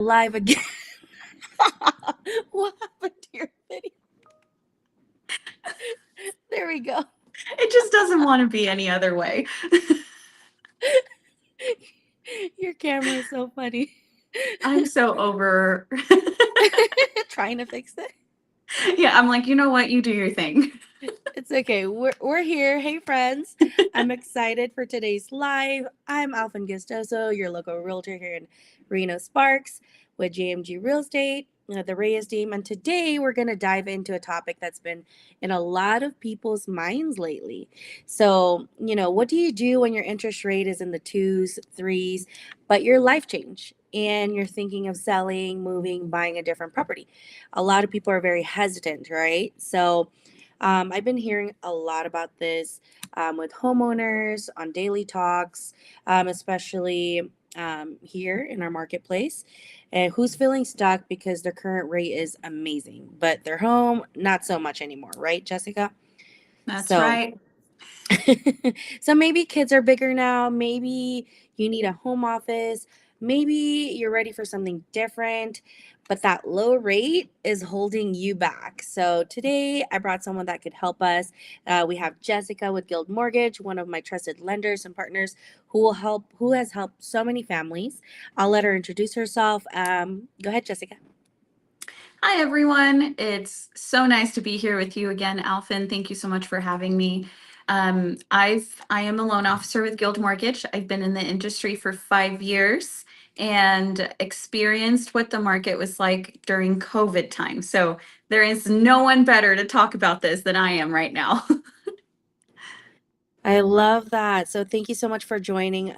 Live again. What happened to your video? There we go. It just doesn't want to be any other way. Your camera is so funny. I'm so over. Trying to fix it. Yeah, I'm like, you know what? You do your thing. It's okay. We're here. Hey friends. I'm excited for today's live. I'm Alfyn Gestoso, your local realtor here in Reno Sparks with JMG Real Estate, the Reyes team. And today we're going to dive into a topic that's been in a lot of people's minds lately. So, what do you do when your interest rate is in the twos, threes, but your life changed and you're thinking of selling, moving, buying a different property? A lot of people are very hesitant, right? So, I've been hearing a lot about this with homeowners on daily talks, especially here in our marketplace, and who's feeling stuck because their current rate is amazing, but their home, not so much anymore, right, Jessica? That's So, right. so maybe kids are bigger now. Maybe you need a home office. Maybe you're ready for something different, but that low rate is holding you back. So today I brought someone that could help us. We have Jessica with Guild Mortgage, one of my trusted lenders and partners who has helped so many families. I'll let her introduce herself. Go ahead, Jessica. Hi, everyone. It's so nice to be here with you again, Alfyn. Thank you so much for having me. I am a loan officer with Guild Mortgage. I've been in the industry for 5 years and experienced what the market was like during COVID time. So there is no one better to talk about this than I am right now. I love that. So thank you so much for joining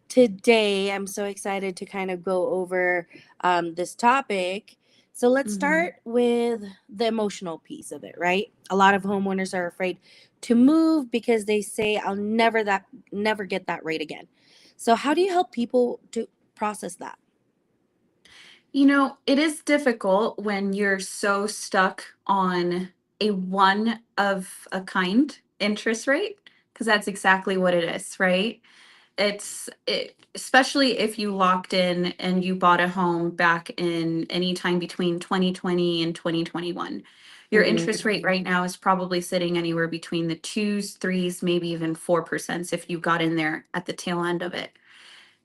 today. I'm so excited to kind of go over this topic. So let's Mhm. start with the emotional piece of it, right? A lot of homeowners are afraid to move because they say, "I'll never get that rate again." So how do you help people to process that? It is difficult when you're so stuck on a one of a kind interest rate, because that's exactly what it is, right? Especially if you locked in and you bought a home back in any time between 2020 and 2021. Your Mm-hmm. interest rate right now is probably sitting anywhere between the twos, threes, maybe even 4% if you got in there at the tail end of it.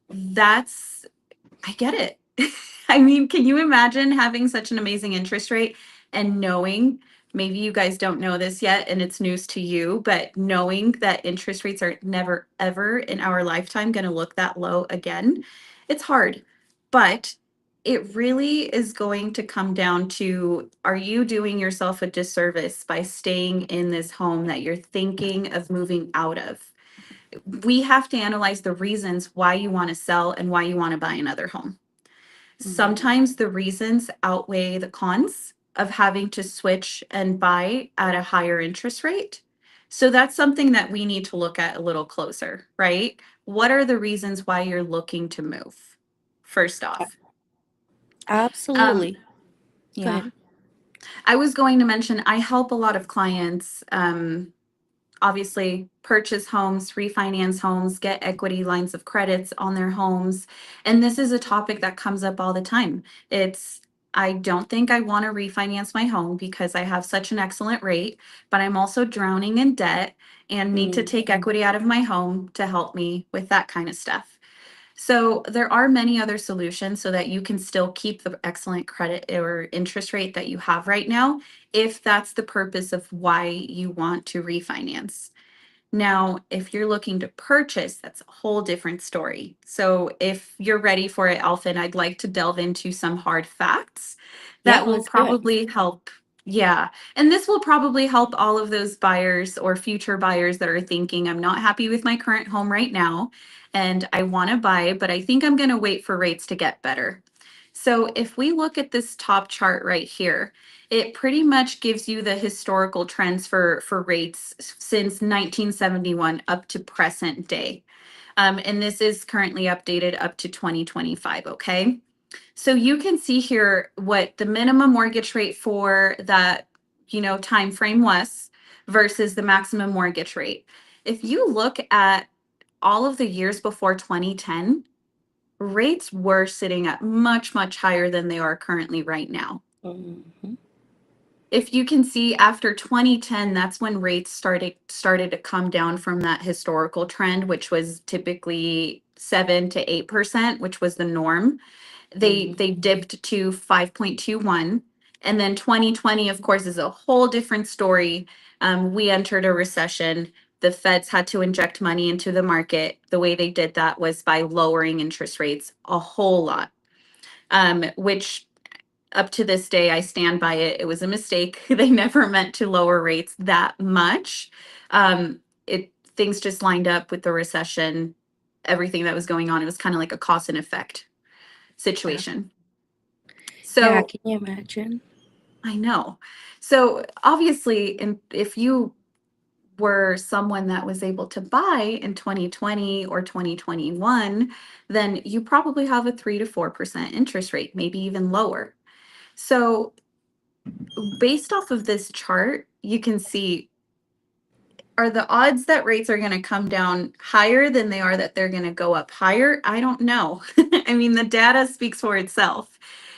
That's I get it. I mean, can you imagine having such an amazing interest rate and knowing, maybe you guys don't know this yet and it's news to you, but knowing that interest rates are never, ever in our lifetime going to look that low again? It's hard, but it really is going to come down to, are you doing yourself a disservice by staying in this home that you're thinking of moving out of? We have to analyze the reasons why you want to sell and why you want to buy another home. Mm-hmm. Sometimes the reasons outweigh the cons of having to switch and buy at a higher interest rate. So that's something that we need to look at a little closer, right? What are the reasons why you're looking to move? First off. Um, Absolutely. Go yeah, ahead. I was going to mention I help a lot of clients obviously purchase homes, refinance homes, get equity lines of credits on their homes. And this is a topic that comes up all the time. It's, I don't think I want to refinance my home because I have such an excellent rate, but I'm also drowning in debt and need to Mm-hmm. take equity out of my home to help me with that kind of stuff. So there are many other solutions so that you can still keep the excellent credit or interest rate that you have right now, if that's the purpose of why you want to refinance. Now, if you're looking to purchase, that's a whole different story. So if you're ready for it, Alfin, I'd like to delve into some hard facts Yeah, that will let's do it. probably help. Yeah. And this will probably help all of those buyers or future buyers that are thinking, I'm not happy with my current home right now and I want to buy, but I think I'm going to wait for rates to get better. So if we look at this top chart right here, it pretty much gives you the historical trends for rates since 1971 up to present day. And this is currently updated up to 2025, okay? So you can see here what the minimum mortgage rate for that, time frame was versus the maximum mortgage rate. If you look at all of the years before 2010, rates were sitting at much, much higher than they are currently right now. Mhm. If you can see after 2010, that's when rates started to come down from that historical trend, which was typically 7 to 8%, which was the norm. They Mhm. they dipped to 5.21. And then 2020, of course, is a whole different story. We entered a recession. The feds had to inject money into the market. The way they did that was by lowering interest rates a whole lot, which up to this day, I stand by it. It was a mistake. They never meant to lower rates that much. It Things just lined up with the recession, everything that was going on. It was kind of like a cause and effect Yeah. situation. Yeah. So Can you imagine? I know. So obviously, if you were someone that was able to buy in 2020 or 2021, then you probably have a 3 to 4% interest rate, maybe even lower. So based off of this chart, you can see, are the odds that rates are going to come down higher than they are that they're going to go up higher? I don't know. I mean, the data speaks for itself.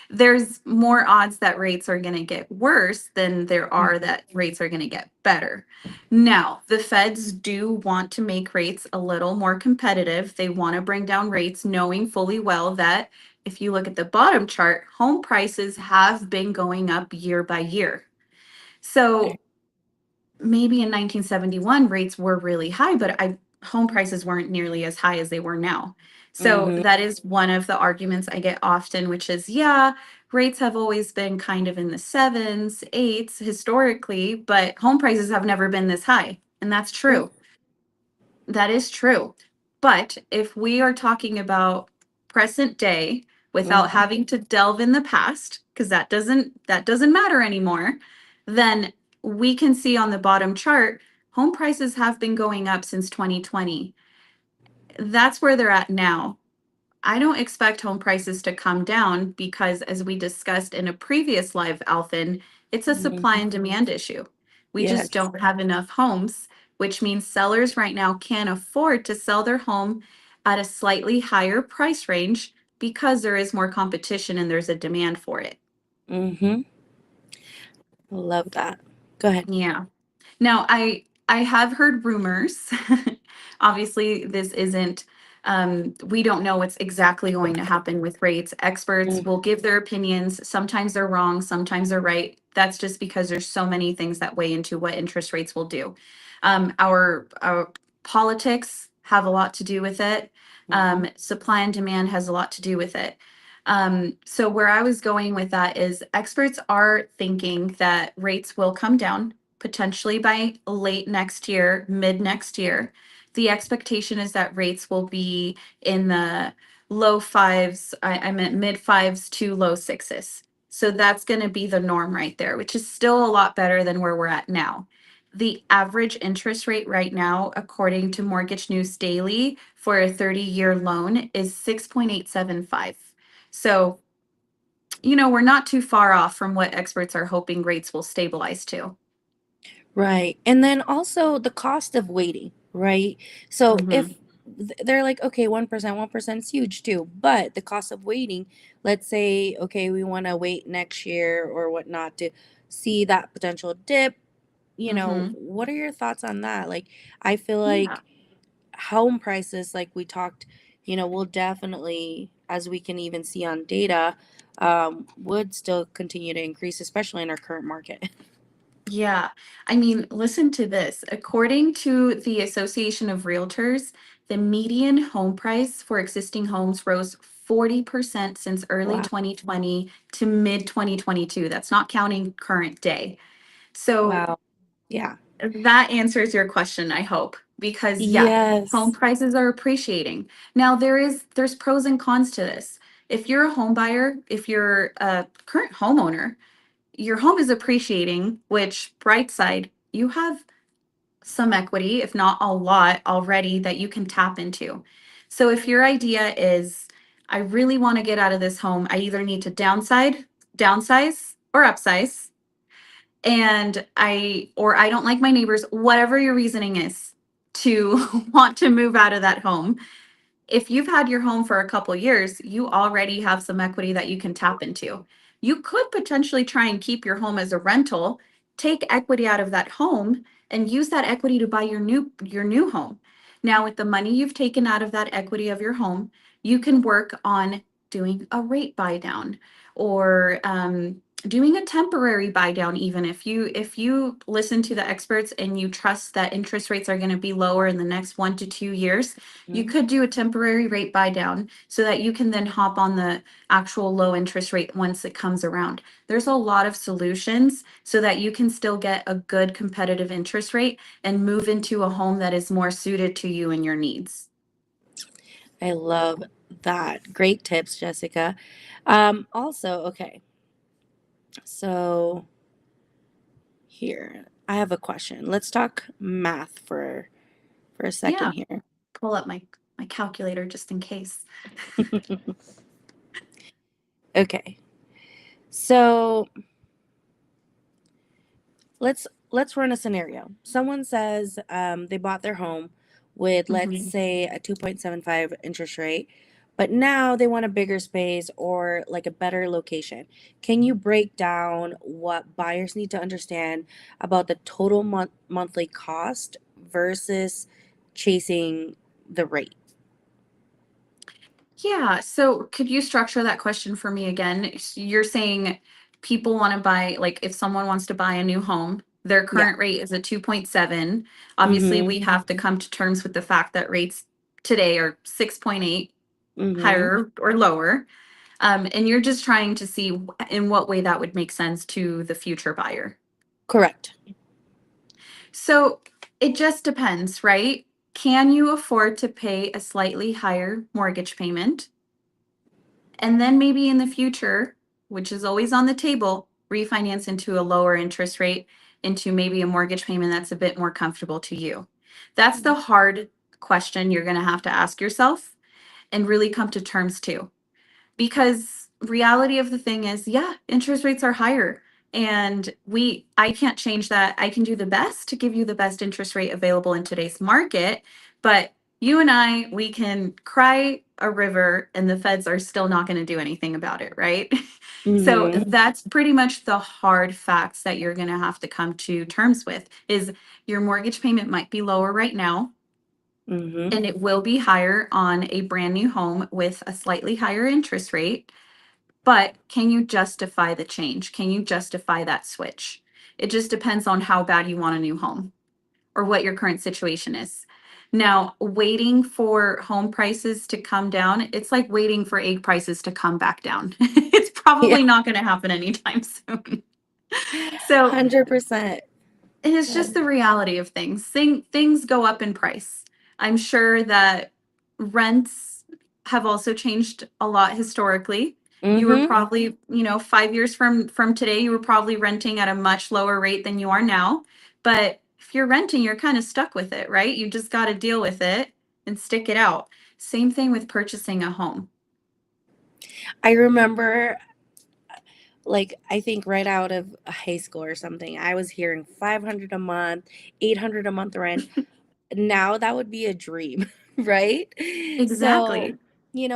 There's more odds that rates are going to get worse than there are Mhm. that rates are going to get better. Now, the feds do want to make rates a little more competitive. They want to bring down rates, knowing fully well that if you look at the bottom chart, home prices have been going up year by year. Right. So maybe in 1971 rates were really high, but home prices weren't nearly as high as they were now. So Mhm. that is one of the arguments I get often, which is, yeah, rates have always been kind of in the sevens, eights historically, but home prices have never been this high. And that's True. true. That is true. But if we are talking about present day without Mhm. having to delve in the past, because that doesn't matter anymore, then we can see on the bottom chart, home prices have been going up since 2020. That's where they're at now. I don't expect home prices to come down because, as we discussed in a previous live, Alfyn, it's a supply Mhm. and demand issue. We just Yes. don't have enough homes, which means sellers right now can't afford to sell their home at a slightly higher price range because there is more competition and there's a demand for it. Mhm. Love that. Go ahead. Yeah. Now, I have heard rumors. Obviously, this isn't we don't know what's exactly going to happen with rates. Experts will Mhm. give their opinions. Sometimes they're wrong, sometimes they're right. That's just because there's so many things that weigh into what interest rates will do. Our politics have a lot to do with it. Mhm. Supply and demand has a lot to do with it. So where I was going with that is experts are thinking that rates will come down potentially by late next year, mid next year. The expectation is that rates will be in the low fives, I meant mid fives to low sixes. So that's going to be the norm right there, which is still a lot better than where we're at now. The average interest rate right now, according to Mortgage News Daily, for a 30-year loan is 6.875. So, we're not too far off from what experts are hoping rates will stabilize to. Right. And then also the cost of waiting, right? So if Hmm. they're like, okay, 1% is huge too, but the cost of waiting, let's say, okay, we want to wait next year or whatnot to see that potential dip, Hmm. what are your thoughts on that? Like, I feel Yeah. like home prices, like we talked, will definitely, as we can even see on data, would still continue to increase, especially in our current market. Yeah. I mean, listen to this. According to the Association of Realtors, the median home price for existing homes rose 40% since early Wow. 2020 to mid 2022. That's not counting current day. So Wow. Yeah. that answers your question, I hope, because yeah, home Yes. prices are appreciating. Now there's pros and cons to this. If you're a home buyer, if you're a current homeowner, your home is appreciating, which bright side, you have some equity, if not a lot already that you can tap into. So if your idea is I really want to get out of this home, I either need to downsize or upsize, and I don't like my neighbors, whatever your reasoning is to want to move out of that home, if you've had your home for a couple years, you already have some equity that you can tap into. You could potentially try and keep your home as a rental, take equity out of that home and use that equity to buy your new home. Now with the money you've taken out of that equity of your home, you can work on doing a rate buy down or doing a temporary buy down. Even if you listen to the experts and you trust that interest rates are going to be lower in the next 1 to 2 years, you Mhm. could do a temporary rate buy down so that you can then hop on the actual low interest rate once it comes around. There's a lot of solutions so that you can still get a good competitive interest rate and move into a home that is more suited to you and your needs. I love that. Great tips, Jessica. Also, okay, so here I have a question. Let's talk math for a second Yeah, here. pull up my calculator just in case. Okay, so let's run a scenario. Someone says they bought their home with, let's Mhm. say, a 2.75 interest rate, but now they want a bigger space or like a better location. Can you break down what buyers need to understand about the total monthly cost versus chasing the rate? Yeah. So could you structure that question for me again? You're saying people want to buy, like if someone wants to buy a new home, their Yeah. current rate is a 2.7. Obviously, Mm-hmm. we have to come to terms with the fact that rates today are 6.8, Mm-hmm. higher or lower. And you're just trying to see in what way that would make sense to the future buyer. Correct. So it just depends, right? Can you afford to pay a slightly higher mortgage payment? And then maybe in the future, which is always on the table, refinance into a lower interest rate, into maybe a mortgage payment that's a bit more comfortable to you. That's the hard question you're going to have to ask yourself and really come to terms to. Because reality of the thing is, yeah, interest rates are higher and I can't change that. I can do the best to give you the best interest rate available in today's market, but you and we can cry a river and the feds are still not going to do anything about it, right? So Mm-hmm. that's pretty much the hard facts that you're going to have to come to terms with is your mortgage payment might be lower right now Mm-hmm. and it will be higher on a brand new home with a slightly higher interest rate. But can you justify the change? Can you justify that switch? It just depends on how bad you want a new home or what your current situation is. Now, waiting for home prices to come down, it's like waiting for egg prices to come back down. It's Yeah. probably not going to happen anytime soon. So, 100%. and it's just the reality of things. Things go up in price. I'm sure that rents have also changed a lot historically. You were Mm-hmm. probably, 5 years from today, you were probably renting at a much lower rate than you are now. But if you're renting, you're kind of stuck with it, right? You just got to deal with it and stick it out. Same thing with purchasing a home. I remember, like, I think right out of high school or something, I was hearing 500 a month, 800 a month rent. Now that would be a dream, right? So, Exactly.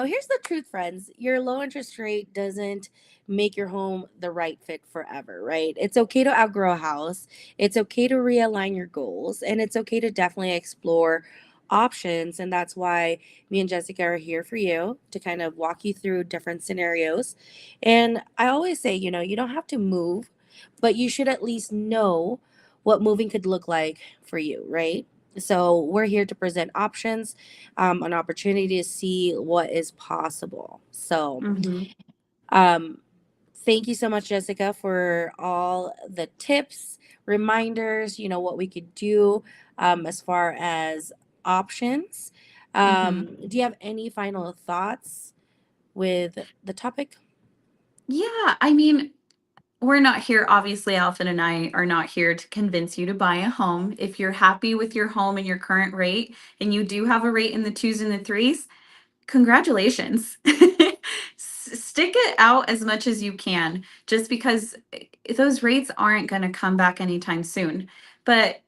here's the truth, friends. Your low interest rate doesn't make your home the right fit forever, right? It's okay to outgrow a house. It's okay to realign your goals, and it's okay to definitely explore options. And that's why me and Jessica are here for you to kind of walk you through different scenarios. And I always say, you don't have to move, but you should at least know what moving could look like for you, right? So we're here to present options, an opportunity to see what is possible. So Hmm. um, thank you so much, Jessica, for all the tips, reminders, what we could do as far as options. Hmm. Do you have any final thoughts with the topic? Yeah, I mean, we're not here, obviously, Alfyn and I are not here to convince you to buy a home. If you're happy with your home and your current rate, and you do have a rate in the twos and the threes, congratulations. Stick it out as much as you can, just because those rates aren't going to come back anytime soon. But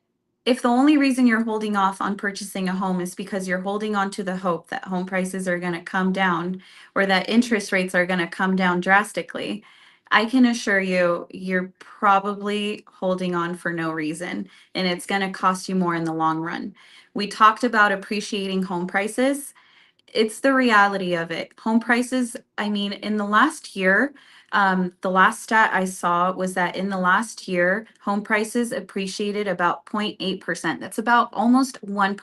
if the only reason you're holding off on purchasing a home is because you're holding on to the hope that home prices are going to come down or that interest rates are going to come down drastically, I can assure you, you're probably holding on for no reason, and it's going to cost you more in the long run. We talked about appreciating home prices. It's the reality of it. Home prices, I mean, in the last year, the last stat I saw was that in the last year, home prices appreciated about 0.8%. That's about almost 1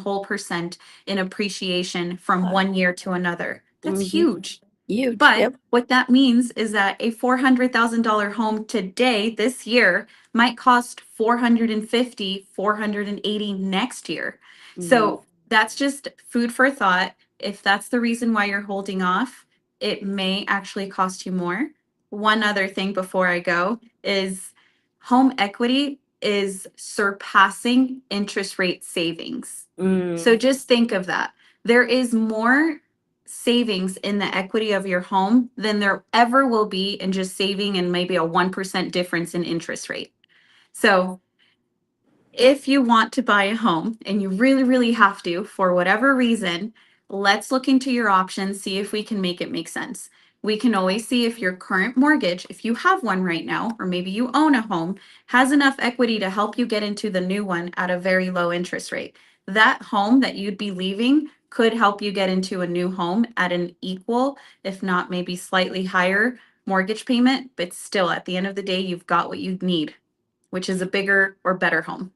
whole percent in appreciation from one year to another. That's Mm-hmm. huge. Huge. But Yep. what that means is that a $400,000 home today, this year, might cost 450, 480 next year. So that's just food for thought. If that's the reason why you're holding off, it may actually cost you more. One other thing before I go is home equity is surpassing interest rate savings. So Mm. just think of that. There is more savings in the equity of your home than there ever will be in just saving and maybe a 1% difference in interest rate. So if you want to buy a home and you really, really have to for whatever reason, let's look into your options, see if we can make it make sense. We can always see if your current mortgage, if you have one right now, or maybe you own a home, has enough equity to help you get into the new one at a very low interest rate. That home that you'd be leaving could help you get into a new home at an equal, if not maybe slightly higher mortgage payment, but still at the end of the day, you've got what you need, which is a bigger or better home.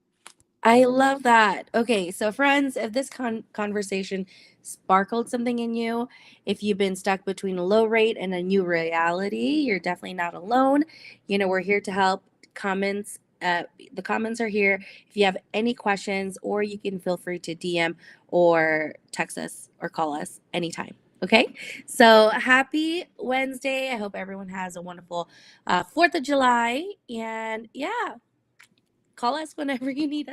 I love that. Okay, so friends, if this conversation sparkled something in you, if you've been stuck between a low rate and a new reality, you're definitely not alone. We're here to help. Comments, the comments are here. If you have any questions, or you can feel free to DM or text us or call us anytime. Okay, so happy Wednesday. I hope everyone has a wonderful 4th of July. And yeah, call us whenever you need us.